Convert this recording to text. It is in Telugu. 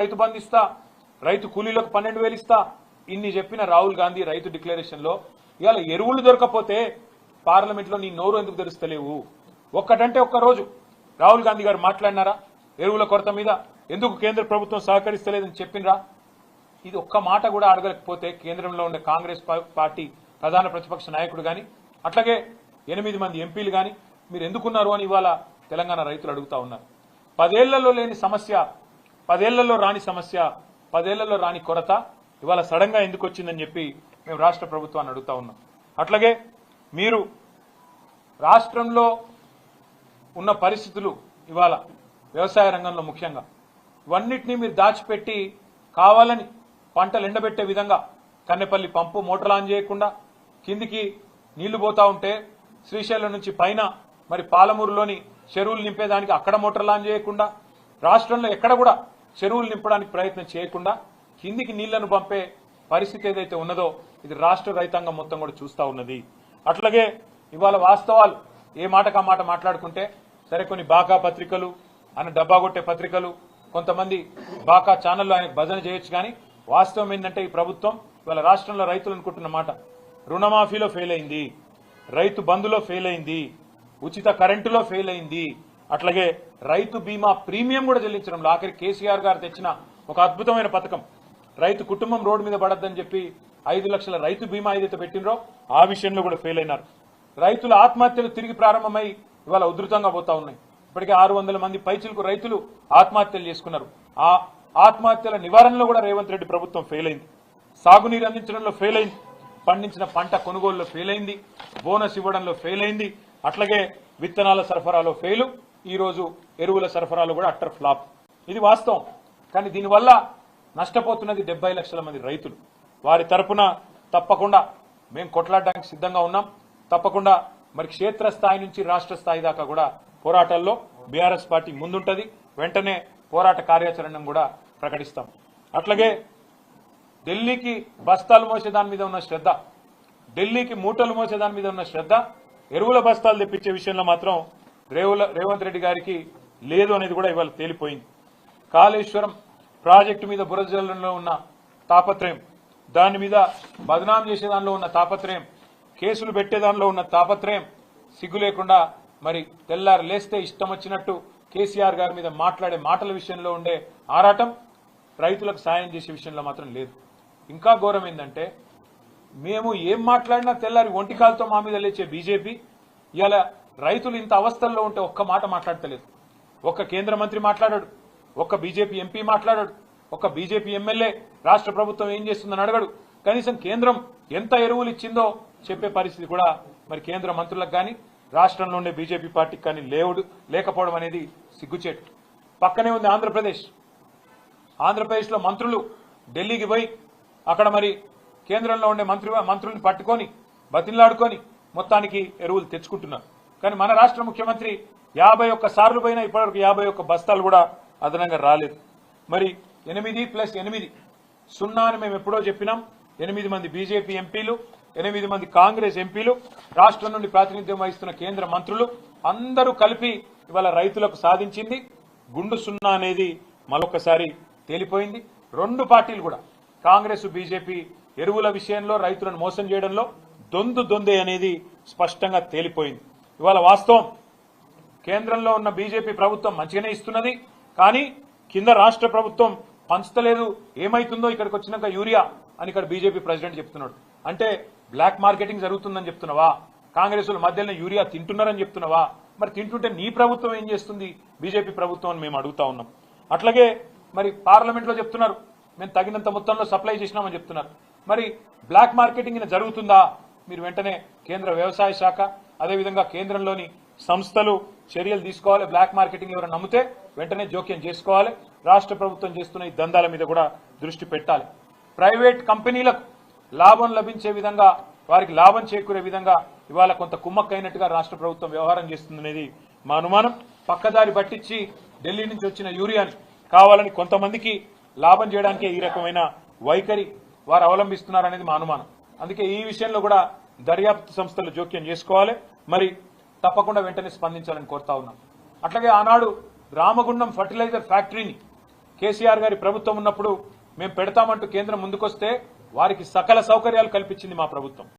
రైతు బంధు ఇస్తా, రైతు కూలీలకు 12,000 ఇస్తా, ఇన్ని చెప్పిన రాహుల్ గాంధీ రైతు డిక్లరేషన్ లో ఇవాళ ఎరువులు దొరకపోతే పార్లమెంట్ లో నీ నోరు ఎందుకు తెరుస్తలేవు? ఒక్కటంటే ఒక్క రోజు రాహుల్ గాంధీ గారు మాట్లాడినారా? ఎరువుల కొరత మీద ఎందుకు కేంద్ర ప్రభుత్వం సహకరిస్తలేదని చెప్పినరా? ఇది ఒక్క మాట కూడా అడగలేకపోతే కేంద్రంలో ఉండే కాంగ్రెస్ పార్టీ ప్రధాన ప్రతిపక్ష నాయకుడు గాని అట్లాగే 8 మంది ఎంపీలు గాని మీరు ఎందుకున్నారు అని ఇవాళ తెలంగాణ రైతులు అడుగుతా ఉన్నారు. 10 ఏళ్లలో లేని సమస్య, 10 ఏళ్లలో రాని సమస్య, 10 ఏళ్లలో రాని కొరత ఇవాళ సడన్ గా ఎందుకు వచ్చిందని చెప్పి మేము రాష్ట్ర ప్రభుత్వాన్ని అడుగుతా ఉన్నాం. అట్లాగే మీరు రాష్ట్రంలో ఉన్న పరిస్థితులు ఇవాళ వ్యవసాయ రంగంలో ముఖ్యంగా ఇవన్నిటినీ మీరు దాచిపెట్టి కావాలని పంటలు ఎండబెట్టే విధంగా కన్నెపల్లి పంపు మోటార్ ఆన్ చేయకుండా కిందికి నీళ్లు పోతా ఉంటే శ్రీశైలం నుంచి పైన మరి పాలమూరులోని చెరువులు నింపేదానికి అక్కడ మోటార్లు ఆన్ చేయకుండా రాష్ట్రంలో ఎక్కడ కూడా చెరువులు నింపడానికి ప్రయత్నం చేయకుండా కిందికి నీళ్లను పంపే పరిస్థితి ఏదైతే ఉన్నదో ఇది రాష్ట్ర రైతాంగం మొత్తం కూడా చూస్తా ఉన్నది. అట్లాగే ఇవాళ వాస్తవాలు ఏ మాటకా మాట మాట్లాడుకుంటే సరే కొన్ని బాకా పత్రికలు ఆయన డబ్బా కొట్టే పత్రికలు కొంతమంది బాకా ఛానల్లో ఆయన భజన చేయొచ్చు కానీ వాస్తవం ఏంటంటే ఈ ప్రభుత్వం ఇవాళ రాష్ట్రంలో రైతులు అనుకుంటున్న మాట రుణమాఫీలో ఫెయిల్ అయింది, రైతు బంధులో ఫెయిల్ అయింది, ఉచిత కరెంటులో ఫెయిల్ అయింది, అట్లాగే రైతు బీమా ప్రీమియం కూడా చెల్లించడంలో ఆఖరి కేసీఆర్ గారు తెచ్చిన ఒక అద్భుతమైన పథకం రైతు కుటుంబం రోడ్డు మీద పడద్దని చెప్పి 5 లక్షల రైతు బీమా ఏదైతే పెట్టినరో ఆ విషయంలో కూడా ఫెయిల్ అయినారు. రైతుల ఆత్మహత్యలు తిరిగి ప్రారంభమై ఇవాళ ఉధృతంగా పోతా ఉన్నాయి. ఇప్పటికే 600 మంది పైచిలకు రైతులు ఆత్మహత్యలు చేసుకున్నారు. ఆ ఆత్మహత్యల నివారణలో కూడా రేవంత్ రెడ్డి ప్రభుత్వం ఫెయిల్ అయింది. సాగునీరు అందించడంలో ఫెయిల్ అయింది, పండించిన పంట కొనుగోలులో ఫెయిల్ అయింది, బోనస్ ఇవ్వడంలో ఫెయిల్ అయింది, అట్లాగే విత్తనాల సరఫరాలో ఫెయిల్, ఈ రోజు ఎరువుల సరఫరాలో కూడా అట్టర్ ఫ్లాప్. ఇది వాస్తవం. కానీ దీనివల్ల నష్టపోతున్నది 70 లక్షల మంది రైతులు. వారి తరపున తప్పకుండా మేము కొట్లాడడానికి సిద్ధంగా ఉన్నాం. తప్పకుండా మరి క్షేత్రస్థాయి నుంచి రాష్ట్ర స్థాయి దాకా కూడా పోరాటాల్లో బీఆర్ఎస్ పార్టీ ముందుంటది. వెంటనే పోరాట కార్యాచరణను కూడా ప్రకటిస్తాం. అట్లాగే ఢిల్లీకి బస్తాలు మోసే దాని మీద ఉన్న శ్రద్ధ, ఢిల్లీకి మూటలు మోసే దాని మీద ఉన్న శ్రద్ధ ఎరువుల బస్తాలు తెప్పించే విషయంలో మాత్రం రేవంత్ రెడ్డి గారికి లేదు అనేది కూడా ఇవాళ తేలిపోయింది. కాళేశ్వరం ప్రాజెక్టు మీద బురదజల్లంలో ఉన్న తాపత్రయం, దాని మీద బదనాం చేసే దానిలో ఉన్న తాపత్రయం, కేసులు పెట్టే దానిలో ఉన్న తాపత్రయం, సిగ్గు లేకుండా మరి తెల్లారు లేస్తే ఇష్టం వచ్చినట్టు కేసీఆర్ గారి మీద మాట్లాడే మాటల విషయంలో ఉండే ఆరాటం రైతులకు సాయం చేసే విషయంలో మాత్రం లేదు. ఇంకా ఘోరం ఏంటంటే మేము ఏం మాట్లాడినా తెల్లారి ఒంటికాలతో మా మీద లేచే బీజేపీ ఇవాళ రైతులు ఇంత అవస్థల్లో ఉంటే ఒక్క మాట మాట్లాడతలేదు. ఒక్క కేంద్ర మంత్రి మాట్లాడాడు, ఒక్క బీజేపీ ఎంపీ మాట్లాడాడు, ఒక్క బీజేపీ ఎమ్మెల్యే రాష్ట్ర ప్రభుత్వం ఏం చేస్తుందని అడగడు. కనీసం కేంద్రం ఎంత ఎరువులు ఇచ్చిందో చెప్పే పరిస్థితి కూడా మరి కేంద్ర మంత్రులకు కానీ రాష్ట్రంలో ఉండే బీజేపీ పార్టీకి కానీ లేకపోవడం అనేది సిగ్గుచేటు. పక్కనే ఉంది ఆంధ్రప్రదేశ్. ఆంధ్రప్రదేశ్లో మంత్రులు ఢిల్లీకి పోయి అక్కడ మరి కేంద్రంలో ఉండే మంత్రుల్ని పట్టుకొని బతిలాడుకొని మొత్తానికి ఎరువులు తెచ్చుకుంటున్నారు. కానీ మన రాష్ట్ర ముఖ్యమంత్రి 51 సార్లు పోయినా ఇప్పటివరకు 51 బస్తాలు కూడా అదనంగా రాలేదు. మరి 8+8 0 అని మేము ఎప్పుడో చెప్పినాం. 8 మంది బీజేపీ ఎంపీలు, 8 మంది కాంగ్రెస్ ఎంపీలు, రాష్ట్రం నుండి ప్రాతినిధ్యం వహిస్తున్న కేంద్ర మంత్రులు అందరూ కలిపి ఇవాళ రైతులకు సాధించింది గుండు 0 అనేది మరొకసారి తేలిపోయింది. 2 పార్టీలు కూడా కాంగ్రెస్ బీజేపీ ఎరువుల విషయంలో రైతులను మోసం చేయడంలో దొందే అనేది స్పష్టంగా తేలిపోయింది. ఇవాళ వాస్తవం కేంద్రంలో ఉన్న బీజేపీ ప్రభుత్వం మంచిగానే ఇస్తున్నది, కానీ కింద రాష్ట్ర ప్రభుత్వం పంచలేదు. ఏమైతుందో ఇక్కడికి వచ్చినాక యూరియా అని ఇక్కడ బీజేపీ ప్రెసిడెంట్ చెప్తున్నాడు. అంటే బ్లాక్ మార్కెటింగ్ జరుగుతుందని చెప్తున్నావా? కాంగ్రెస్ మధ్యలో యూరియా తింటున్నారని చెప్తున్నావా? మరి తింటుంటే నీ ప్రభుత్వం ఏం చేస్తుంది బీజేపీ ప్రభుత్వం అని మేము అడుగుతా ఉన్నాం. అట్లాగే మరి పార్లమెంట్లో చెప్తున్నారు మేము తగినంత మొత్తంలో సప్లై చేసినామని చెప్తున్నారు. మరి బ్లాక్ మార్కెటింగ్ జరుగుతుందా? మీరు వెంటనే కేంద్ర వ్యవసాయ శాఖ అదేవిధంగా కేంద్రంలోని సంస్థలు చర్యలు తీసుకోవాలి. బ్లాక్ మార్కెటింగ్ ఎవరైనా నమ్మితే వెంటనే జోక్యం చేసుకోవాలి. రాష్ట్ర ప్రభుత్వం చేస్తున్న ఈ దందాల మీద కూడా దృష్టి పెట్టాలి. ప్రైవేట్ కంపెనీలకు లాభం లభించే విధంగా, వారికి లాభం చేకూరే విధంగా ఇవాళ కొంత కుమ్మక్కైనట్టుగా రాష్ట్ర ప్రభుత్వం వ్యవహారం చేస్తుందనేది మా అనుమానం. పక్కదారి పట్టించి ఢిల్లీ నుంచి వచ్చిన యూరియాని కావాలని కొంతమందికి లాభం చేయడానికే ఈ రకమైన వైఖరి వారు అవలంబిస్తున్నారనేది మా అనుమానం. అందుకే ఈ విషయంలో కూడా దర్యాప్తు సంస్థలు జోక్యం చేసుకోవాలి. మరి తప్పకుండా వెంటనే స్పందించాలని కోరుతా ఉన్నాం. అట్లాగే ఆనాడు రామగుండం ఫర్టిలైజర్ ఫ్యాక్టరీని కేసీఆర్ గారి ప్రభుత్వం ఉన్నప్పుడు మేము పెడతామంటూ కేంద్రం ముందుకొస్తే వారికి సకల సౌకర్యాలు కల్పించింది మా ప్రభుత్వం.